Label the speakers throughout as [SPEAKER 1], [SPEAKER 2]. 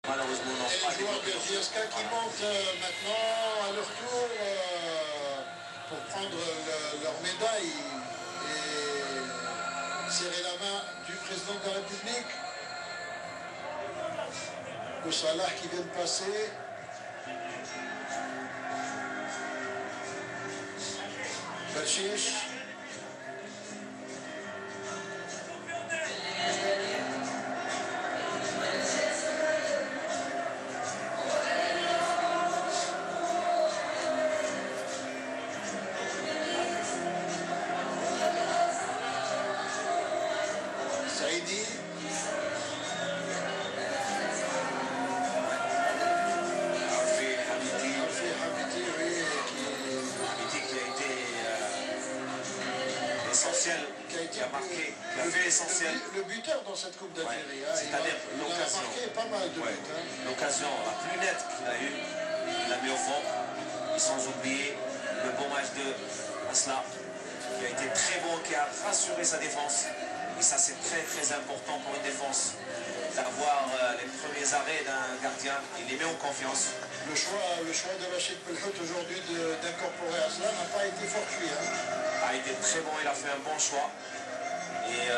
[SPEAKER 1] Malheureusement, non.
[SPEAKER 2] Et les joueurs de JSK qui montent maintenant à leur tour pour prendre leur médaille et serrer la main du président de la République. Salah qui vient de passer. Bachiche. Saïdi.
[SPEAKER 1] Qui a marqué, qui a fait l'essentiel.
[SPEAKER 2] Le buteur dans cette Coupe d'Algérie.
[SPEAKER 1] Ouais, c'est-à-dire l'occasion.
[SPEAKER 2] Il a marqué pas mal de buts.
[SPEAKER 1] L'occasion la plus nette qu'il a eue, il l'a mis au fond. Et sans oublier le bon match de Asla, qui a été très bon, qui a rassuré sa défense. Et ça, c'est très très important pour une défense. D'avoir les premiers arrêts d'un gardien, il les met en confiance.
[SPEAKER 2] Le choix de Rachid Belhout aujourd'hui d'incorporer Asla n'a pas été fortuit.
[SPEAKER 1] A été très bon, il a fait un bon choix. Et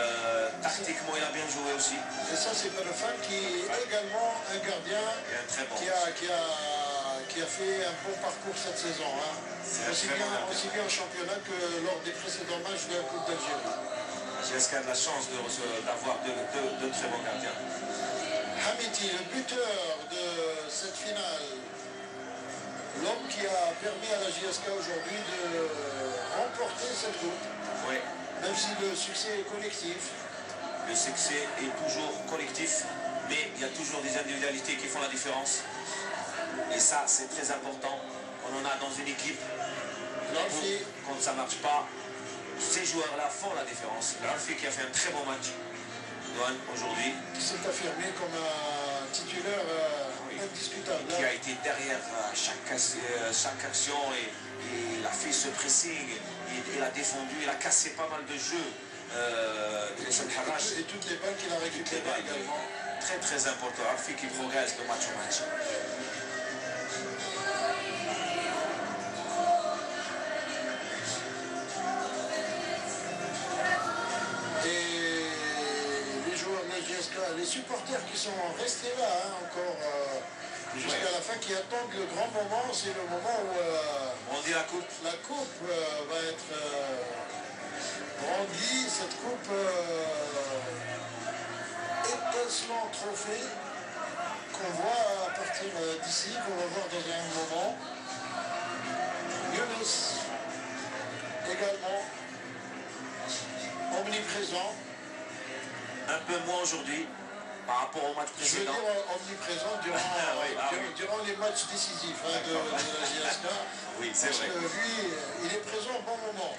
[SPEAKER 1] tactiquement, il a bien joué aussi.
[SPEAKER 2] Et ça, c'est Belhout qui est également un gardien
[SPEAKER 1] bon.
[SPEAKER 2] qui a fait un bon parcours cette saison. Aussi bien au championnat que lors des précédents matchs de la Coupe d'Algérie.
[SPEAKER 1] JSK a de la chance d'avoir deux très bons gardiens.
[SPEAKER 2] Hamiti, le buteur de cette finale, l'homme qui a permis à la JSK aujourd'hui de remporter cette coupe.
[SPEAKER 1] Oui.
[SPEAKER 2] Même si le succès est collectif.
[SPEAKER 1] Le succès est toujours collectif, mais il y a toujours des individualités qui font la différence. Et ça, c'est très important. Quand on a dans une équipe, quand ça ne marche pas, ces joueurs-là font la différence. L'Alfi qui a fait un très bon match aujourd'hui.
[SPEAKER 2] Qui s'est affirmé comme un titulaire indiscutable.
[SPEAKER 1] Qui a été derrière chaque action et il a fait ce pressing. Il a défendu, il a cassé pas mal de jeux.
[SPEAKER 2] Et toutes les balles qu'il a récupérées également.
[SPEAKER 1] Très très important. Alfi qui progresse de match en match.
[SPEAKER 2] Les supporters qui sont restés là encore jusqu'à la fin, qui attendent le grand moment, c'est le moment où
[SPEAKER 1] on dit la coupe.
[SPEAKER 2] La coupe va être brandie, cette coupe étincelant trophée qu'on voit à partir d'ici, qu'on va voir dans un moment. Younes également omniprésent.
[SPEAKER 1] Un peu moins aujourd'hui par rapport au match précédent.
[SPEAKER 2] Je veux dire omniprésent durant les matchs décisifs de la JSK.
[SPEAKER 1] Oui, c'est vrai.
[SPEAKER 2] Parce que lui, il est présent au bon moment.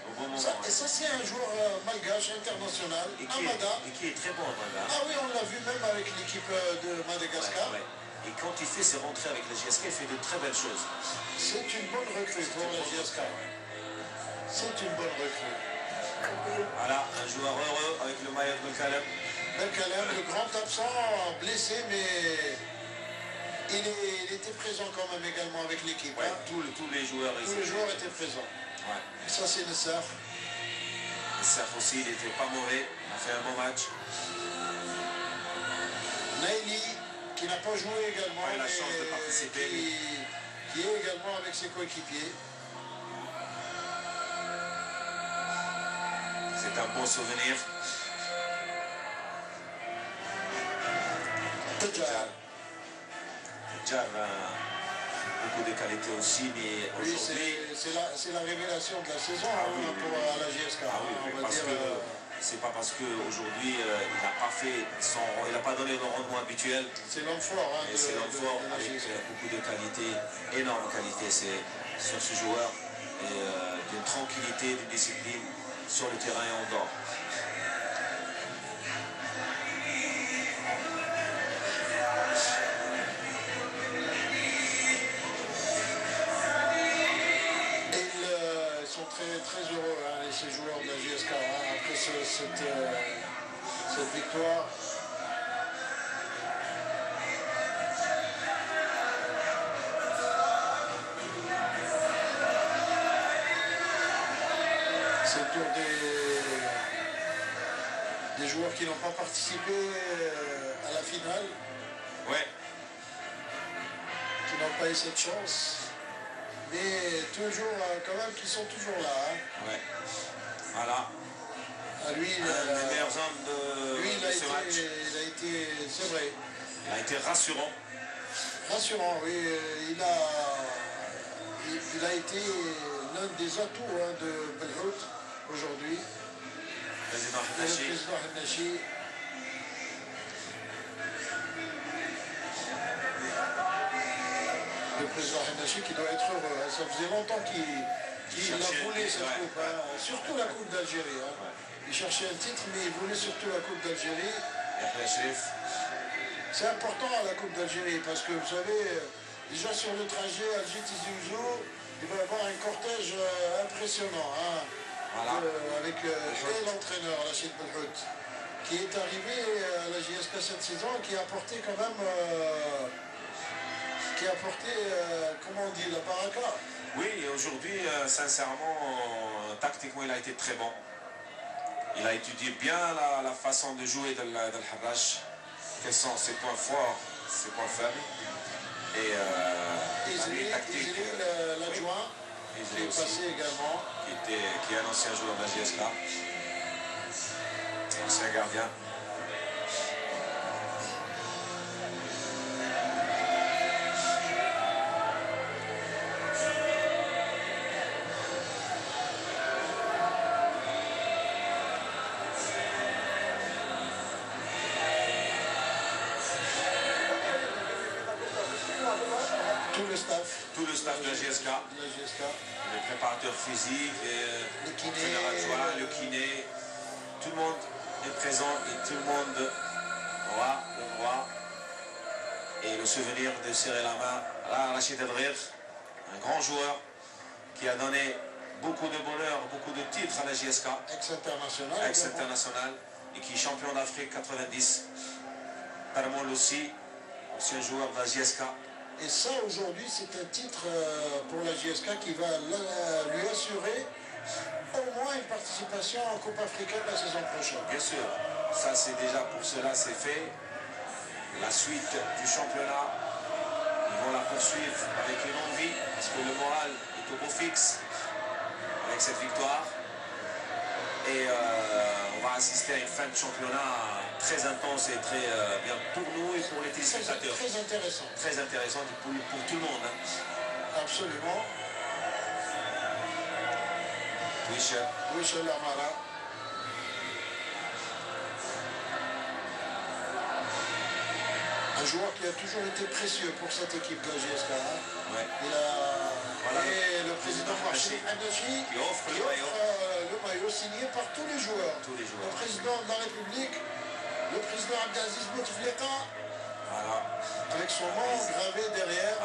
[SPEAKER 2] Et ça, c'est un joueur malgache international, Amada.
[SPEAKER 1] Et qui est très bon, Amada.
[SPEAKER 2] Ah oui, on l'a vu même avec l'équipe de Madagascar.
[SPEAKER 1] Ouais. Et quand il fait ses rentrées avec la JSK, il fait de très belles choses.
[SPEAKER 2] C'est une bonne recrue pour la JSK. C'est une bonne recrue.
[SPEAKER 1] Voilà, un joueur heureux avec le maillot de Calem.
[SPEAKER 2] Belkalem, le grand absent, blessé, mais il était présent quand même également avec l'équipe.
[SPEAKER 1] Ouais, tous les joueurs
[SPEAKER 2] étaient présents.
[SPEAKER 1] Ouais.
[SPEAKER 2] Et ça, c'est Nessar.
[SPEAKER 1] Nessar aussi, il n'était pas mauvais. Il a fait un bon match.
[SPEAKER 2] Naili, qui n'a pas joué également.
[SPEAKER 1] Il a la chance de participer.
[SPEAKER 2] Qui est également avec ses coéquipiers.
[SPEAKER 1] C'est un bon souvenir. Tadjar a beaucoup de qualité aussi, mais aujourd'hui...
[SPEAKER 2] C'est la révélation de la saison pour la JSK.
[SPEAKER 1] C'est pas parce qu'aujourd'hui il n'a pas fait il n'a pas donné le rendement habituel.
[SPEAKER 2] C'est l'homme fort.
[SPEAKER 1] C'est l'homme fort avec beaucoup de qualité, énorme qualité sur ce joueur, et d'une tranquillité, d'une discipline sur le terrain et en dehors.
[SPEAKER 2] Très heureux, ces joueurs de la JSK, après cette victoire. C'est le tour des joueurs qui n'ont pas participé à la finale.
[SPEAKER 1] Ouais.
[SPEAKER 2] Qui n'ont pas eu cette chance. Mais toujours, quand même, qui sont toujours là. Hein.
[SPEAKER 1] Ouais. Voilà.
[SPEAKER 2] Ah, lui,
[SPEAKER 1] un des meilleurs hommes de ce match.
[SPEAKER 2] Il a été, c'est vrai.
[SPEAKER 1] Il a été rassurant.
[SPEAKER 2] Rassurant, oui. Il a été l'un des atouts hein, de Belhout aujourd'hui.
[SPEAKER 1] Le président
[SPEAKER 2] Hennachi. Le président Hennachi qui doit être heureux. Hein. Ça faisait longtemps qu'il a voulu cette coupe. Hein. Surtout la Coupe d'Algérie. Hein. Ouais. Il cherchait un titre, mais il voulait surtout la Coupe d'Algérie. C'est important à la Coupe d'Algérie parce que vous savez, déjà sur le trajet Alger-Tizi Ouzou, il va y avoir un cortège impressionnant. Hein, voilà. Avec l'entraîneur, Rachid Belhout, qui est arrivé à la JSK cette saison et qui a apporté quand même. Comment on dit, la baraka.
[SPEAKER 1] Oui, et aujourd'hui, sincèrement, tactiquement, il a été très bon. Il a étudié bien la façon de jouer d'Al-Harrach, quels sont ses points forts, ses points faibles. Et
[SPEAKER 2] l'adjoint, qui est passé également.
[SPEAKER 1] Qui est un ancien joueur de la JSK, ancien gardien. Tout le staff de la JSK. Les préparateurs physiques, l'entraîneur adjoint, le kiné. Tout le monde est présent et tout le monde aura le droit et le souvenir de serrer la main à Rachid Adrir, un grand joueur qui a donné beaucoup de bonheur, beaucoup de titres à la JSK. Ex-international et qui est champion d'Afrique 90. Tarmoul aussi, ancien joueur de la JSK.
[SPEAKER 2] Et ça, aujourd'hui, c'est un titre pour la JSK qui va lui assurer au moins une participation en Coupe africaine la saison prochaine.
[SPEAKER 1] Bien sûr, ça c'est déjà pour cela, c'est fait. La suite du championnat, ils vont la poursuivre avec une envie, parce que le moral est au beau fixe avec cette victoire. Et on va assister à une fin de championnat très intense et très bien pour nous et pour les téléspectateurs.
[SPEAKER 2] Très intéressant.
[SPEAKER 1] Très intéressant pour tout le monde. Hein.
[SPEAKER 2] Absolument. Wichel Amara. Un joueur qui a toujours été précieux pour cette équipe de la JSK. Hein.
[SPEAKER 1] Ouais.
[SPEAKER 2] Et le président Rachid Hennachi
[SPEAKER 1] qui offre le
[SPEAKER 2] maillot signé par tous les joueurs. Le président de la République, le président Abdelaziz Bouteflika,
[SPEAKER 1] voilà.
[SPEAKER 2] Avec son nom gravé derrière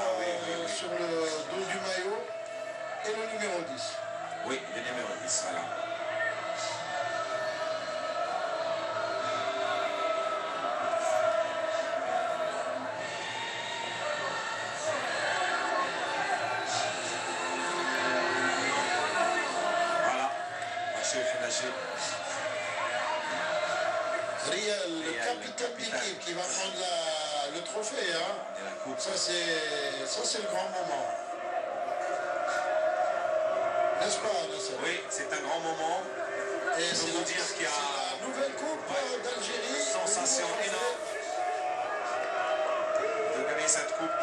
[SPEAKER 2] sur le dos du maillot et le numéro 10.
[SPEAKER 1] Oui, le numéro 10, voilà.
[SPEAKER 2] Riel, le capitaine d'équipe qui va prendre le trophée. Hein. Ça, c'est le grand moment. N'est-ce pas, Nasser?
[SPEAKER 1] Oui, c'est un grand moment.
[SPEAKER 2] Et c'est
[SPEAKER 1] vous dire qu'il y a
[SPEAKER 2] la nouvelle coupe d'Algérie.
[SPEAKER 1] Sensation énorme de gagner cette coupe.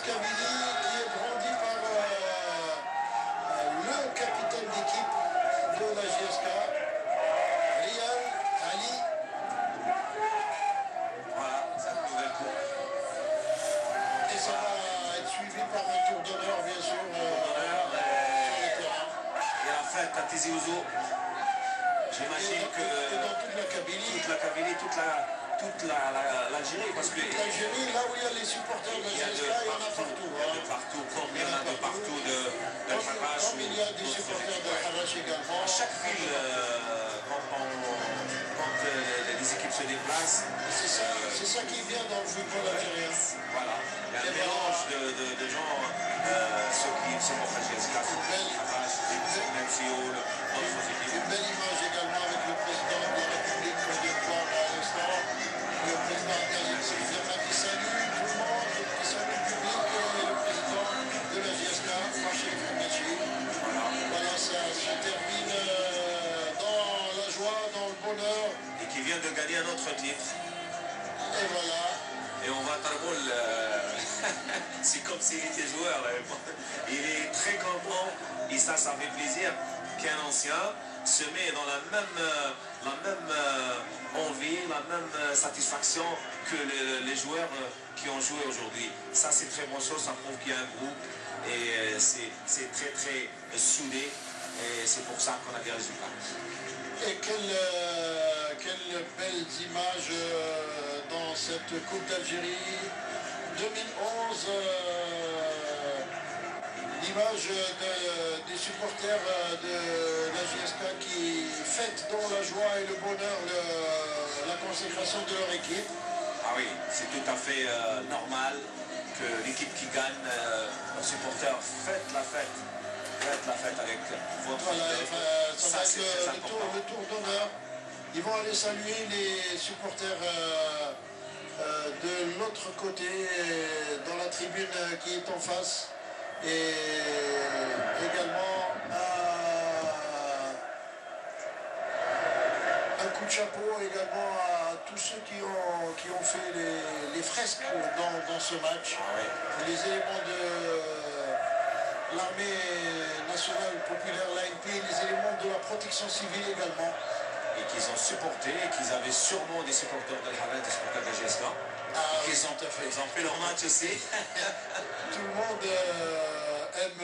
[SPEAKER 2] Qui est brandi par le capitaine d'équipe de la JSK, Rial Ali.
[SPEAKER 1] Voilà, cette nouvelle coupe.
[SPEAKER 2] Et ça va être suivi par un tour d'honneur, bien sûr, sur le terrain.
[SPEAKER 1] Et la fête à Tizi Ouzou. J'imagine que
[SPEAKER 2] dans toute la Kabylie.
[SPEAKER 1] Toute l'Algérie, parce que
[SPEAKER 2] l'Algérie, là où il y a les supporters de la JSK, il y en a partout.
[SPEAKER 1] Il y en a de partout, comme il y en a de partout de Harrach.
[SPEAKER 2] Comme il y a des supporters de Harrach également.
[SPEAKER 1] À chaque ville, quand se déplace.
[SPEAKER 2] C'est ça qui est bien dans le football algérien.
[SPEAKER 1] Voilà, il y a un mélange de gens, ceux qui supportent la GSK, même Fioul, d'autres équipes.
[SPEAKER 2] Une belle image également avec le président de la République qu'on vient de voir à l'instant. Le président Abdelaziz Bourguiba qui salue tout le monde, qui salue le public et le président de la GSK, Rachid Frenetchi. Voilà, ça se termine dans la joie, dans le bonheur.
[SPEAKER 1] Et qui vient de gagner un autre titre.
[SPEAKER 2] Et voilà.
[SPEAKER 1] Et on voit Tarboul, c'est comme s'il était joueur. Il est très content et ça fait plaisir qu'un ancien se met dans la même envie, la même satisfaction que les joueurs qui ont joué aujourd'hui. Ça, c'est très bonne chose, ça prouve qu'il y a un groupe et c'est très très soudé et c'est pour ça qu'on a des résultats.
[SPEAKER 2] Et quelles belles images dans cette Coupe d'Algérie 2011. L'image des supporters de la GSK qui fêtent dans la joie et le bonheur la consécration de leur équipe.
[SPEAKER 1] Ah oui, c'est tout à fait normal que l'équipe qui gagne, leurs supporters fêtent la fête. Faites la fête avec votre
[SPEAKER 2] voilà, ça va être le tour d'honneur. Ils vont aller saluer les supporters de l'autre côté, dans la tribune qui est en face. Et également un coup de chapeau également à tous ceux qui ont fait les fresques dans ce match. Les éléments de l'armée nationale populaire, l'ANP, les éléments de la protection civile également.
[SPEAKER 1] Et qu'ils ont supporté, et qu'ils avaient sûrement des supporters de l'Havel, des supporters de la GSK. Ils ont fait leur match aussi.
[SPEAKER 2] Tout le monde aime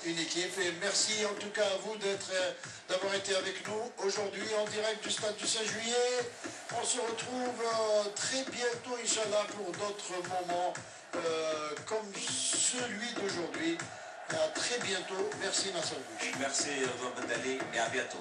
[SPEAKER 2] une équipe et merci en tout cas à vous d'avoir été avec nous aujourd'hui en direct du stade du 5 juillet. On se retrouve très bientôt, Inch'Allah, pour d'autres moments comme celui d'aujourd'hui. À très bientôt. Merci Nasser Bouch.
[SPEAKER 1] Merci Ramadan et à bientôt.